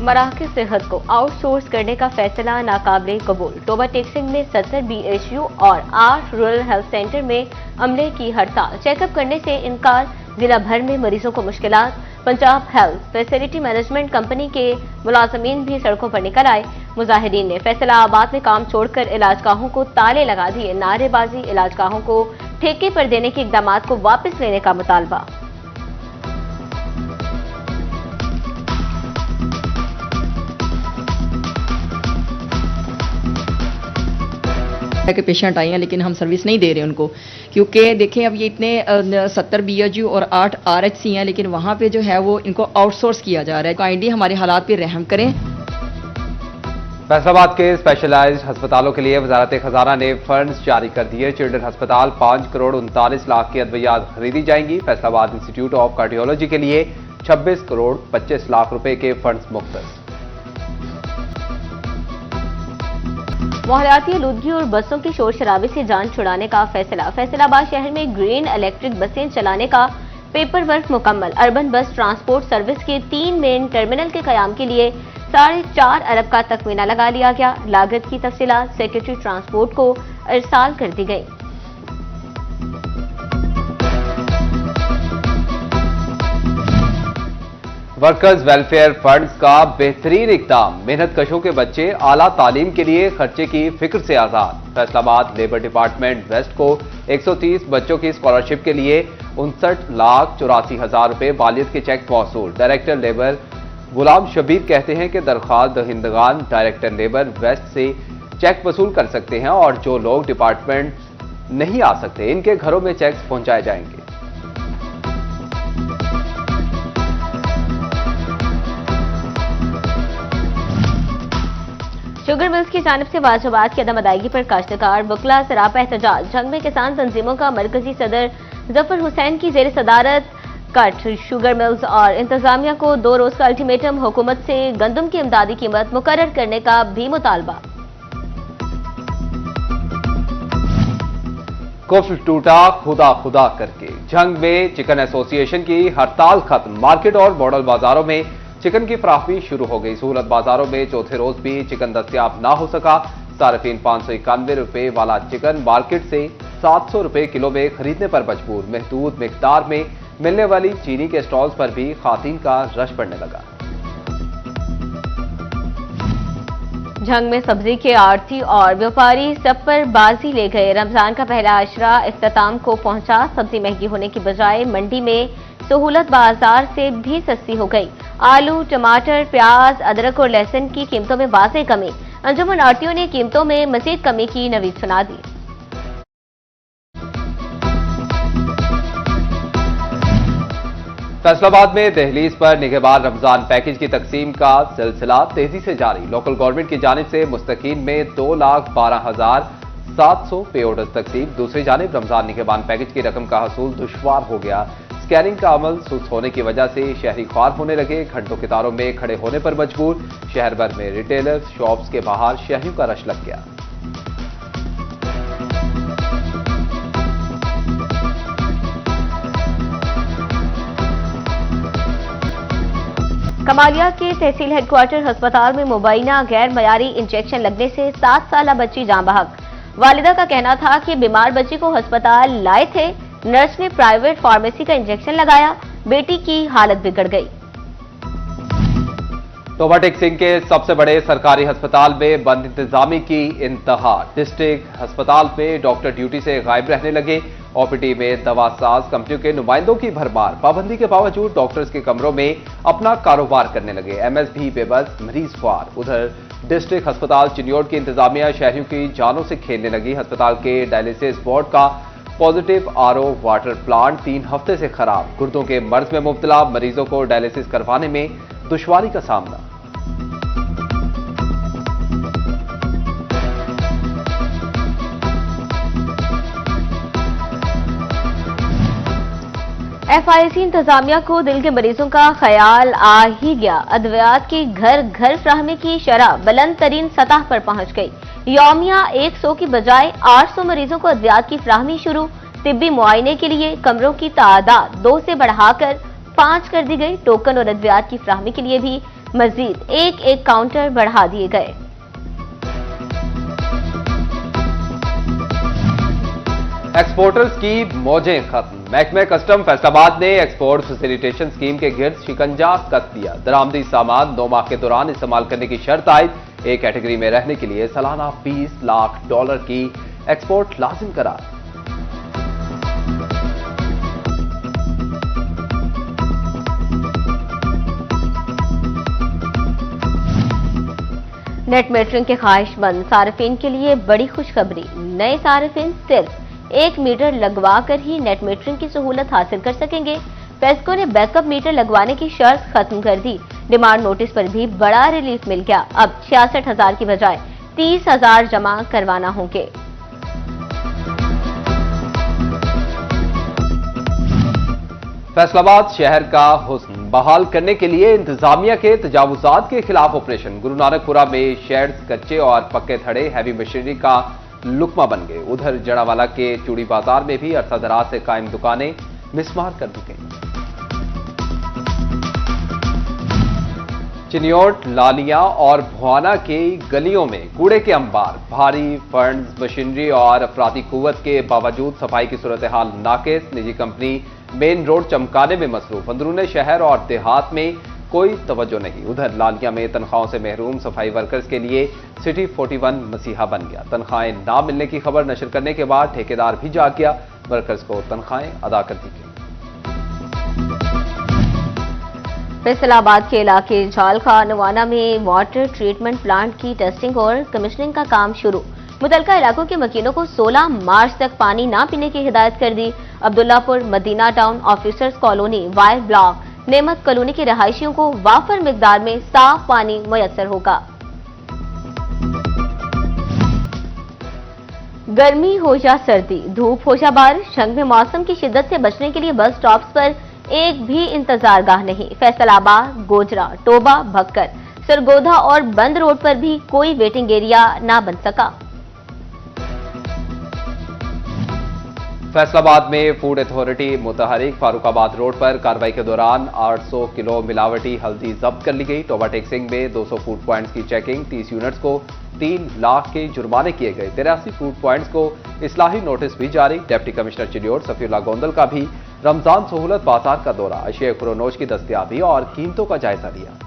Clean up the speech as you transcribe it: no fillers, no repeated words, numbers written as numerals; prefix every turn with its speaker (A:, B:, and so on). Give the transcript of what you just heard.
A: मराकज़ सेहत को आउटसोर्स करने का फैसला नाकाबिले कबूल। टोबा टेक्सिंग में 70 BHU और 8 रूरल हेल्थ सेंटर में अमले की हड़ताल। चेकअप करने से इनकार, जिला भर में मरीजों को मुश्किलात। Punjab health facility management company के मुलाजमीन भी सड़कों पर निकल आए। मुजाहिदीन ने फैसलाबाद में काम छोड़कर इलाजगाहों को ताले लगा दिए। नारेबाजी, इलाजगाहों को ठेके पर देने के इकदाम को वापस लेने का मुतालबा।
B: के पेशेंट आए हैं लेकिन हम सर्विस नहीं दे रहे उनको, क्योंकि देखें अब ये इतने 70 BHU और 8 RHC हैं, लेकिन वहाँ पे जो है वो इनको आउटसोर्स किया जा रहा है। काइंडली हमारे हालात पे रहम करें।
C: फैसलाबाद के स्पेशलाइज्ड अस्पतालों के लिए वजारत खजाना ने फंड्स जारी कर दिए। चिल्ड्रन अस्पताल 5 करोड़ 39 लाख की अद्वियात खरीदी जाएंगी। फैसलाबाद इंस्टीट्यूट ऑफ कार्डियोलॉजी के लिए 26 करोड़ 25 लाख रुपए के फंड्स मुख्तस।
A: माहौलियाती आलूदगी और बसों की शोर शराबे से जान छुड़ाने का फैसला। फैसलाबाद शहर में ग्रीन इलेक्ट्रिक बसें चलाने का पेपर वर्क मुकम्मल। अर्बन बस ट्रांसपोर्ट सर्विस के 3 मेन टर्मिनल के कयाम के लिए 4.5 अरब का तखमीना लगा लिया गया। लागत की तफसीलात सेक्रेटरी ट्रांसपोर्ट को इरसाल कर दी गई।
C: वर्कर्स वेलफेयर फंड्स का बेहतरीन इकदाम। मेहनत कशों के बच्चे आला तालीम के लिए खर्चे की फिक्र से आजाद। फैसलाबाद लेबर डिपार्टमेंट वेस्ट को 130 बच्चों की स्कॉलरशिप के लिए 59,84,000 रुपए वालियत के चेक मौसूल। डायरेक्टर लेबर गुलाम शबीर कहते हैं कि दरख्वास्त दहिंदगान डायरेक्टर लेबर वेस्ट से चेक वसूल कर सकते हैं और जो लोग डिपार्टमेंट नहीं आ सकते इनके घरों में चेक पहुंचाए जाएंगे।
A: शुगर मिल्स की जानिब से वाजबात की अदम अदायगी पर काश्तकार वकला सरापा एहतजाज। जंग में किसान तंजीमों का मरकजी सदर जफर हुसैन की जेर सदारत कट। शुगर मिल्स और इंतजामिया को 2 रोज का अल्टीमेटम। हुकूमत से गंदम की इमदादी कीमत मुकर्रर करने का भी मुतालबा।
C: कुफ्र टूटा खुदा खुदा करके। जंग में चिकन एसोसिएशन की हड़ताल खत्म। मार्केट और मॉडल बाजारों में चिकन की फराहमी शुरू हो गई। सहूलत बाजारों में चौथे रोज भी चिकन दस्तयाब ना हो सका। सार्फिन 591 रुपए वाला चिकन मार्केट से 700 रुपए किलो में खरीदने पर मजबूर। महदूद मिकदार में मिलने वाली चीनी के स्टॉल्स पर भी खातीन का रश पड़ने लगा।
A: जंग में सब्जी के आड़ती और व्यापारी सब पर बाजी ले गए। रमजान का पहला अशरा इख्तिताम को पहुंचा। सब्जी महंगी होने की बजाय मंडी में सहूलत बाजार से भी सस्ती हो गई। आलू, टमाटर, प्याज, अदरक और लहसुन की कीमतों में वाज़ेह कमी। अंजुमन आड़तियों ने कीमतों में मजीद कमी की नवीद सुना दी।
C: फैसलाबाद में दहलीज पर निगहबान रमजान पैकेज की तकसीम का सिलसिला तेजी से जारी। लोकल गवर्नमेंट की जानिब से मुस्तकीन में 2,12,700 पे ऑर्डर तकसीम। दूसरी जानिब रमजान निगहबान पैकेज की रकम का हसूल दुश्वार हो गया। स्कैनिंग का अमल सुस्त होने की वजह से शहरी ख्वार होने लगे। घंटों कतारों में खड़े होने पर मजबूर। शहर भर में रिटेलर्स शॉप्स के बाहर शहरियों का रश लग गया।
A: कमालिया के तहसील हेडक्वार्टर अस्पताल में मुबैना गैर मयारी इंजेक्शन लगने से 7 साल बच्ची जान बहक। वालिदा का कहना था कि बीमार बच्ची को अस्पताल लाए थे, नर्स ने प्राइवेट फार्मेसी का इंजेक्शन लगाया, बेटी की हालत बिगड़ गई।
C: टोबा टेक्सिंग के सबसे बड़े सरकारी अस्पताल में बंद इंतजामी की इंतहा। डिस्ट्रिक्ट अस्पताल में डॉक्टर ड्यूटी से गायब रहने लगे। ओपीडी में दवासाज कंपनियों के नुमाइंदों की भरमार। पाबंदी के बावजूद डॉक्टर्स के कमरों में अपना कारोबार करने लगे। एमएस भी बेबस, मरीज ख्वार। उधर डिस्ट्रिक्ट अस्पताल चिन्योट की इंतजामिया शहरियों की जानों से खेलने लगी। अस्पताल के डायलिसिस बोर्ड का पॉजिटिव आरओ वाटर प्लांट 3 हफ्ते से खराब। गुर्दों के मर्ज में मुब्तला मरीजों को डायलिसिस करवाने में दुश्वारी का सामना।
A: एफआईसी इंतजामिया को दिल के मरीजों का ख्याल आ ही गया। अद्वियात की घर घर फ्राहमी की शरह बुलंद तरीन सतह पर पहुंच गई। यौमिया 100 की बजाय 800 मरीजों को अद्वियात की फ्राहमी शुरू। तिब्बी मुआयने के लिए कमरों की तादाद 2 से बढ़ाकर 5 कर दी गई। टोकन और अद्वियात की फ्राहमी के लिए भी मजीद एक काउंटर बढ़ा दिए गए।
C: एक्सपोर्टर्स की मौजें खत्म। महकमे कस्टम फैसलाबाद ने एक्सपोर्ट फैसिलिटेशन स्कीम के गिर्द शिकंजा कस दिया। दरामदी सामान 9 माह के दौरान इस्तेमाल करने की शर्त आयद। एक कैटेगरी में रहने के लिए सालाना $20 लाख की एक्सपोर्ट लाजिम करार।
A: नेट मेटरिंग के ख्वाहिशमंद सार्फिन के लिए बड़ी खुशखबरी। नए सार्फिन सिर्फ 1 मीटर लगवा कर ही नेट मीटरिंग की सहूलत हासिल कर सकेंगे। पेस्को ने बैकअप मीटर लगवाने की शर्त खत्म कर दी। डिमांड नोटिस पर भी बड़ा रिलीफ मिल गया। अब 66,000 की बजाय 30,000 जमा करवाना होंगे।
C: फैसलाबाद शहर का हुस्न बहाल करने के लिए इंतजामिया के तजावुजात के खिलाफ ऑपरेशन। गुरु नानकपुरा में शेड्स कच्चे और पक्के थड़े हैवी मशीनरी का लुकमा बन गए। उधर जड़ावाला के चूड़ी बाजार में भी अरसा दराज से कायम दुकानें मिसमार कर दी गई। चिन्योट, लालिया और भुआना के गलियों में कूड़े के अंबार। भारी फंड्स, मशीनरी और अफरादी कुव्वत के बावजूद सफाई की सूरत हाल नाकिस। निजी कंपनी मेन रोड चमकाने में मसरूफ। अंदरूने शहर और देहात में कोई तवज्जो नहीं। उधर लालिया में तनख्वाहों से महरूम सफाई वर्कर्स के लिए सिटी 41 मसीहा बन गया। तनख्वाहें ना मिलने की खबर नशर करने के बाद ठेकेदार भी जाग गया। वर्कर्स को तनख्वाहें अदा कर दी गई।
A: फैसलाबाद के इलाके झालखा नवाना में वाटर ट्रीटमेंट प्लांट की टेस्टिंग और कमीशनिंग का काम शुरू। मुतलका इलाकों के मकीनों को 16 मार्च तक पानी ना पीने की हिदायत कर दी। Abdullapur, Madina town, officers colony, Y block, Nemat colony के रहायशियों को वाफर मिकदार में साफ पानी मुयस्सर होगा। गर्मी हो या सर्दी, धूप हो या बारिश, शंग में मौसम की शिद्दत से बचने के लिए बस स्टॉप्स पर एक भी इंतजार गाह नहीं। फैसलाबाद, गोजरा, टोबा, भक्कर, सरगोधा और बंद रोड पर भी कोई वेटिंग एरिया ना बन सका।
C: फैसलाबाद में फूड अथॉरिटी मुतहरिक फारूकाबाद रोड पर कार्रवाई के दौरान 800 किलो मिलावटी हल्दी जब्त कर ली गई। टोबा टेक्सिंग में 200 फूड पॉइंट्स की चेकिंग। 30 यूनिट्स को 3 लाख के जुर्माने किए गए। 83 फूड पॉइंट्स को इस्लाही नोटिस भी जारी। डिप्टी कमिश्नर चिन्योट सफीउल्लाह गोंदल का भी रमजान सहूलत बाजार का दौरा, अशिया खुरोनोश की दस्तयाबी और कीमतों का जायजा लिया।